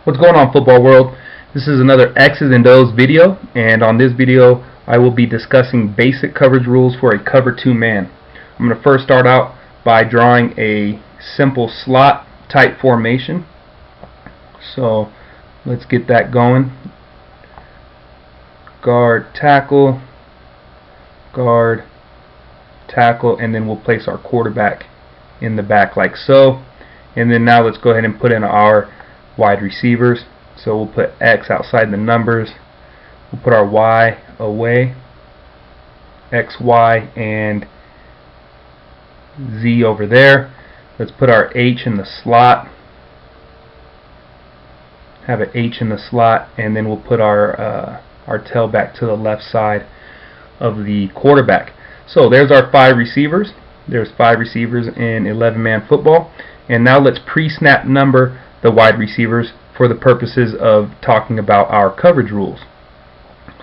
What's going on, football world? This is another X's and O's video, and on this video I will be discussing basic coverage rules for a cover 2 man. I'm going to first start out by drawing a simple slot type formation. So let's get that going. Guard, tackle, and then we'll place our quarterback in the back like so. And then now let's go ahead and put in our wide receivers. So we'll put X outside the numbers. We'll put our Y away, X, Y, and Z over there. Let's put our H in the slot. Have an H in the slot, and then we'll put our tailback to the left side of the quarterback. So there's our 5 receivers. There's 5 receivers in 11-man football. And now let's pre-snap number the wide receivers for the purposes of talking about our coverage rules.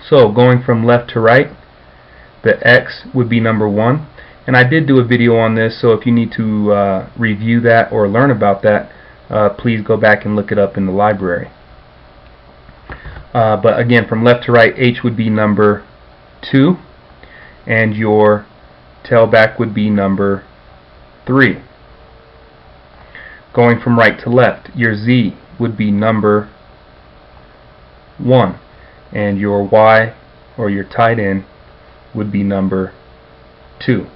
So going from left to right, the X would be number 1. And I did do a video on this, so if you need to review that or learn about that, please go back and look it up in the library. But again, from left to right, H would be number 2, and your tailback would be number 3. Going from right to left, your Z would be number 1, and your Y, or your tight end, would be number 2.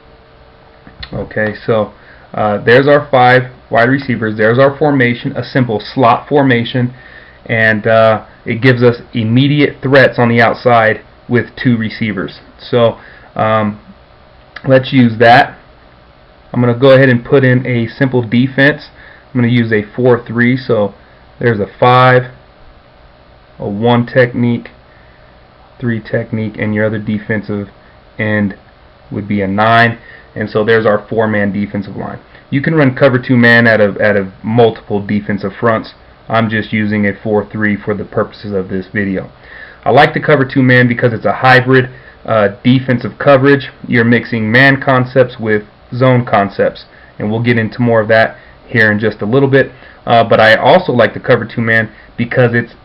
Okay, so there's our 5 wide receivers. There's our formation, a simple slot formation, and it gives us immediate threats on the outside with 2 receivers. So let's use that. I'm going to go ahead and put in a simple defense. I'm going to use a 4-3, so there's a 5, a 1 technique, 3 technique, and your other defensive end would be a 9. And so there's our 4-man defensive line. You can run cover 2 man out of multiple defensive fronts. I'm just using a 4-3 for the purposes of this video. I like the cover 2 man because it's a hybrid defensive coverage. You're mixing man concepts with zone concepts, and we'll get into more of that here in just a little bit. But I also like the cover 2 man because it's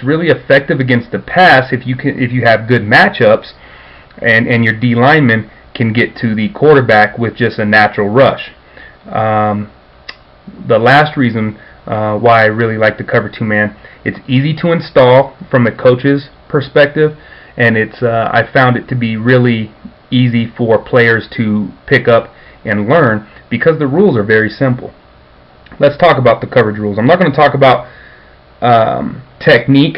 really effective against the pass if you have good matchups, and your D lineman can get to the quarterback with just a natural rush. The last reason why I really like the cover 2 man, it's easy to install from the coach's perspective, and I found it to be really easy for players to pick up and learn because the rules are very simple. Let's talk about the coverage rules. I'm not going to talk about technique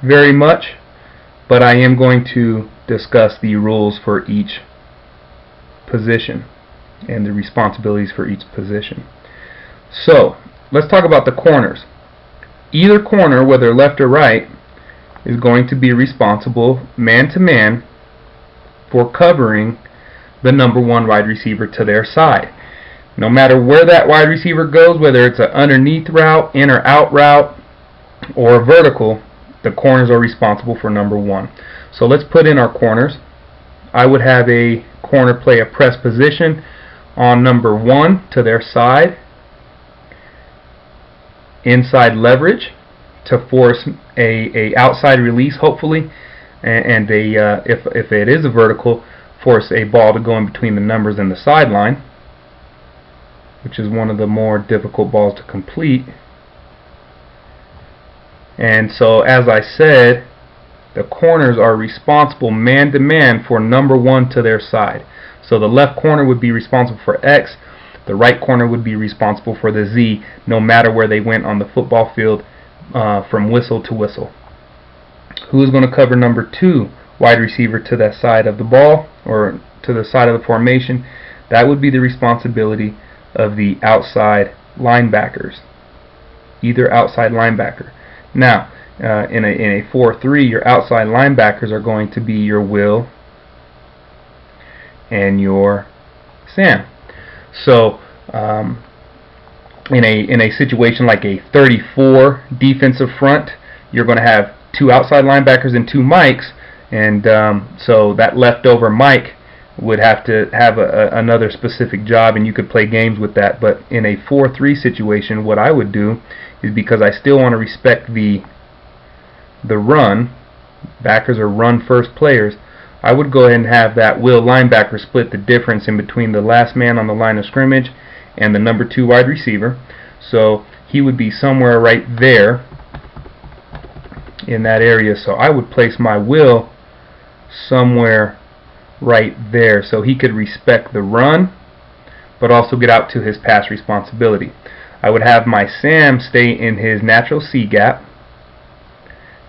very much, but I am going to discuss the rules for each position and the responsibilities for each position. So let's talk about the corners. Either corner, whether left or right, is going to be responsible man to man for covering the number 1 wide receiver to their side. No matter where that wide receiver goes, whether it's an underneath route, in or out route, or a vertical, the corners are responsible for number 1. So let's put in our corners. I would have a corner play a press position on number 1 to their side, inside leverage to force a outside release, hopefully, and if it is a vertical, force a ball to go in between the numbers and the sideline, which is one of the more difficult balls to complete. And so, as I said, the corners are responsible man to man for number 1 to their side. So the left corner would be responsible for X, the right corner would be responsible for the Z, no matter where they went on the football field, from whistle to whistle. Who is going to cover number 2 wide receiver to that side of the ball, or to the side of the formation? That would be the responsibility of the outside linebackers, either outside linebacker. Now, in a 4-3, your outside linebackers are going to be your Will and your Sam. So in a situation like a 34 defensive front, you're going to have 2 outside linebackers and 2 Mikes, and so that leftover Mike would have to have another specific job, and you could play games with that. But in a 4-3 situation, what I would do is, because I still want to respect the run, backers are run first players, I would go ahead and have that will linebacker split the difference in between the last man on the line of scrimmage and the number 2 wide receiver. So he would be somewhere right there in that area. So I would place my will somewhere right there so he could respect the run but also get out to his pass responsibility. I would have my Sam stay in his natural C gap,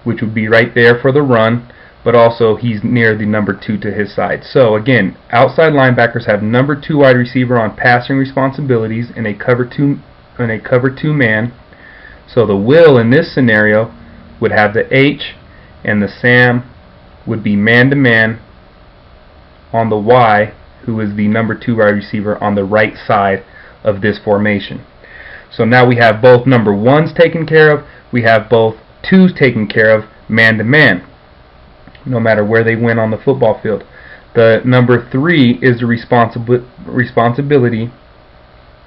which would be right there for the run, but also he's near the number 2 to his side. So again, outside linebackers have number 2 wide receiver on passing responsibilities in a cover 2 man. So the will in this scenario would have the H, and the Sam would be man-to-man on the Y, who is the number 2 wide receiver on the right side of this formation. So now we have both number 1s taken care of, we have both 2s taken care of man-to-man, no matter where they went on the football field. The number 3 is the responsibility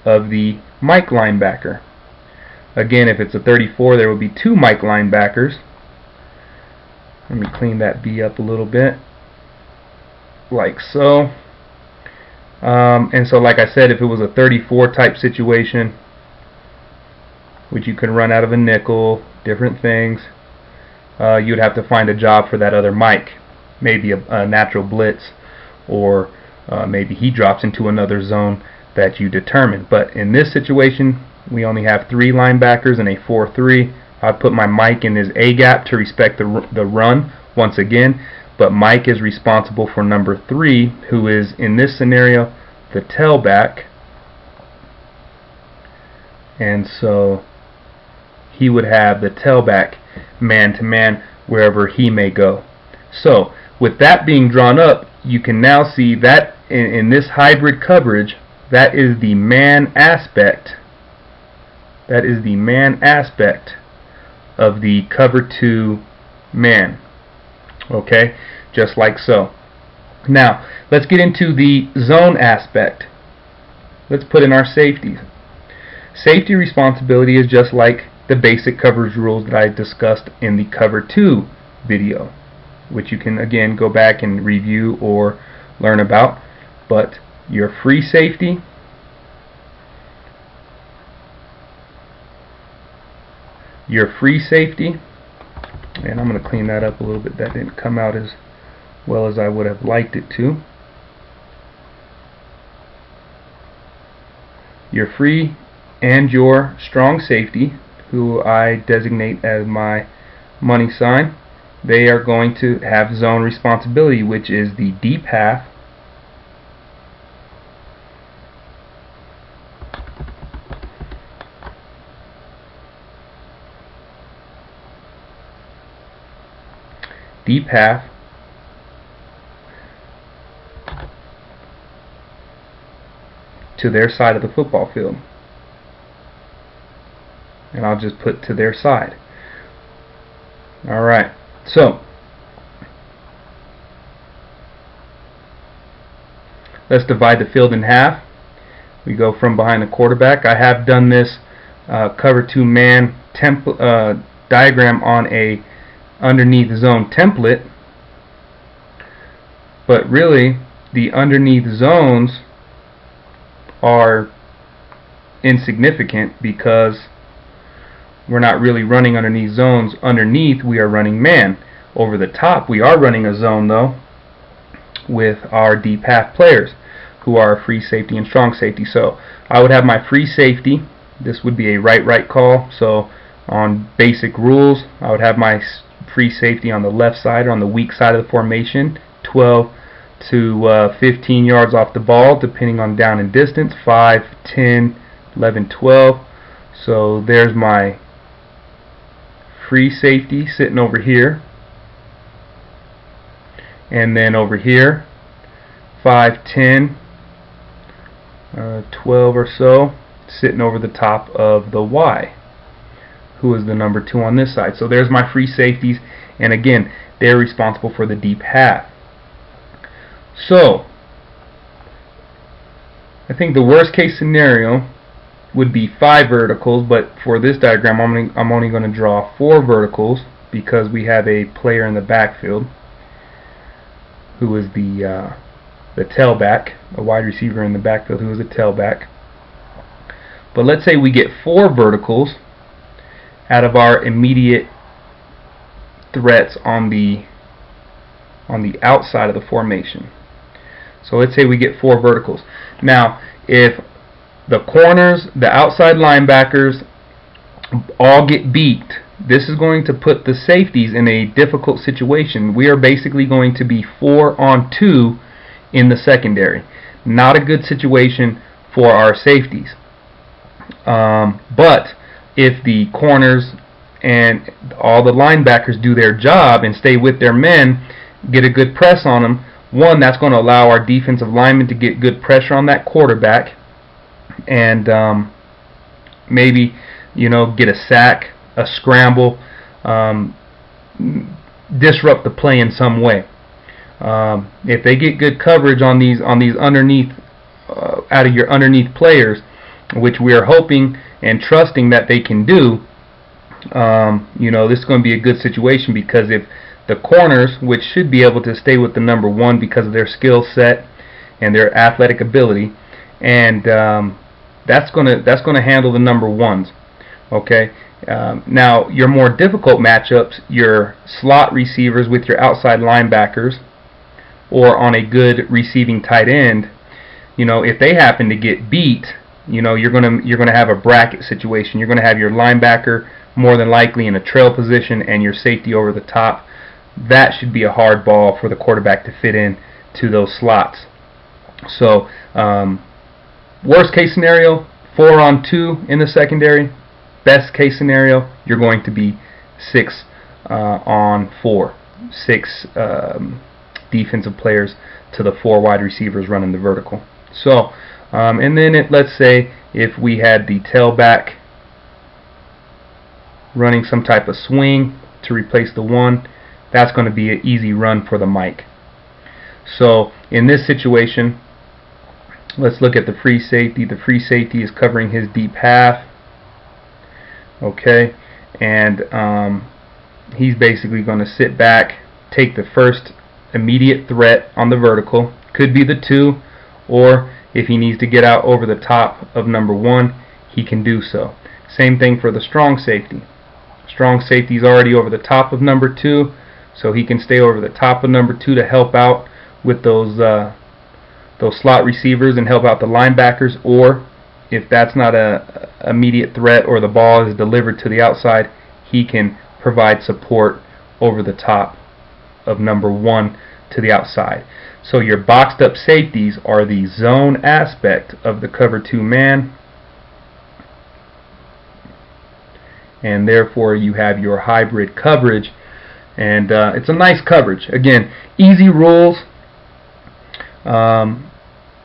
of the Mike linebacker. Again, if it's a 34, there will be 2 Mike linebackers. Let me clean that B up a little bit, like so. And so, like I said, if it was a 34 type situation, which you can run out of a nickel, different things, you'd have to find a job for that other Mike, maybe a natural blitz, or maybe he drops into another zone that you determine. But in this situation, we only have 3 linebackers in a 4-3. I'd put my Mike in his A gap to respect the run once again, but Mike is responsible for number 3, who is in this scenario the tailback, and so he would have the tailback man-to-man wherever he may go. So with that being drawn up, you can now see that in this hybrid coverage, that is the man aspect. That is the man aspect of the cover 2 man. Okay, just like so. Now let's get into the zone aspect. Let's put in our safeties. Safety responsibility is just like the basic coverage rules that I discussed in the cover 2 video, which you can again go back and review or learn about. But your free safety, and I'm going to clean that up a little bit, that didn't come out as well as I would have liked it to. Your free and your strong safety, who I designate as my money sign, they are going to have zone responsibility, which is the deep half, to their side of the football field. And I'll just put to their side. Alright, so let's divide the field in half. We go from behind the quarterback. I have done this cover 2 man diagram on a underneath zone template, but really the underneath zones are insignificant because we're not really running underneath zones. Underneath we are running man. Over the top we are running a zone though with our deep half players, who are free safety and strong safety. So I would have my free safety. This would be a right call. So on basic rules, I would have my free safety on the left side or on the weak side of the formation, 12 to 15 yards off the ball depending on down and distance, 5, 10, 11, 12. So there's my free safety sitting over here, and then over here 5, 10, 12 or so sitting over the top of the Y, who is the number 2 on this side. So there's my free safeties, and again they're responsible for the deep half. So I think the worst case scenario would be 5 verticals, but for this diagram I'm only going to draw 4 verticals because we have a player in the backfield who is the tailback, a wide receiver in the backfield who is a tailback. But let's say we get 4 verticals out of our immediate threats on the outside of the formation. So let's say we get 4 verticals. Now, if the corners, the outside linebackers all get beat, this is going to put the safeties in a difficult situation. We are basically going to be 4 on 2 in the secondary. Not a good situation for our safeties. But if the corners and all the linebackers do their job and stay with their men, get a good press on them, one, that's going to allow our defensive linemen to get good pressure on that quarterback and maybe, get a sack, a scramble, disrupt the play in some way. If they get good coverage on these underneath, out of your underneath players, which we are hoping and trusting that they can do, this is going to be a good situation, because if the corners, which should be able to stay with the number 1 because of their skill set and their athletic ability, and that's going to handle the number 1s. Okay. Now your more difficult matchups, your slot receivers with your outside linebackers, or on a good receiving tight end, if they happen to get beat, you're gonna have a bracket situation. You're gonna have your linebacker more than likely in a trail position and your safety over the top. That should be a hard ball for the quarterback to fit in to those slots. So worst case scenario, 4 on 2 in the secondary. Best case scenario, you're going to be 6 on 4. 6 defensive players to the 4 wide receivers running the vertical. So and then let's say if we had the tailback running some type of swing to replace the 1, that's going to be an easy run for the Mike. So in this situation, let's look at the free safety. The free safety is covering his deep half. Okay, and he's basically going to sit back, take the first immediate threat on the vertical. Could be the 2, or if he needs to get out over the top of number 1, he can do so. Same thing for the strong safety. Strong safety is already over the top of number 2, so he can stay over the top of number 2 to help out with those slot receivers and help out the linebackers. Or if that's not a immediate threat, or the ball is delivered to the outside, he can provide support over the top of number 1 to the outside. So your boxed up safeties are the zone aspect of the cover 2 man, and therefore you have your hybrid coverage, and it's a nice coverage. Again, easy rules,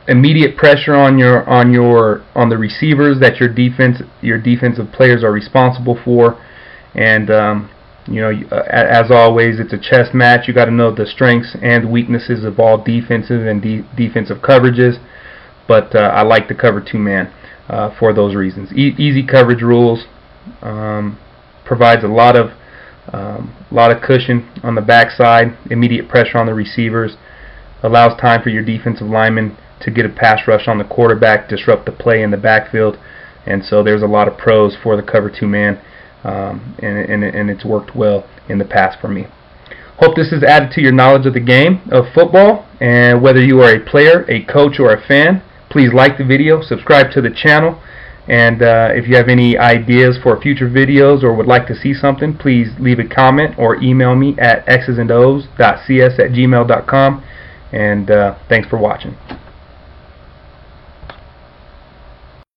immediate pressure on the receivers that your defensive players are responsible for, and as always, it's a chess match. You got to know the strengths and weaknesses of all defensive and defensive coverages. But I like the cover 2 man for those reasons. Easy coverage rules, provides a lot of cushion on the backside, immediate pressure on the receivers, allows time for your defensive linemen to get a pass rush on the quarterback, disrupt the play in the backfield, and so there's a lot of pros for the cover 2 man. And it's worked well in the past for me. Hope this has added to your knowledge of the game of football, and whether you are a player, a coach, or a fan, please like the video, subscribe to the channel, and if you have any ideas for future videos or would like to see something, please leave a comment or email me at xsandOs.cs@gmail.com, and thanks for watching.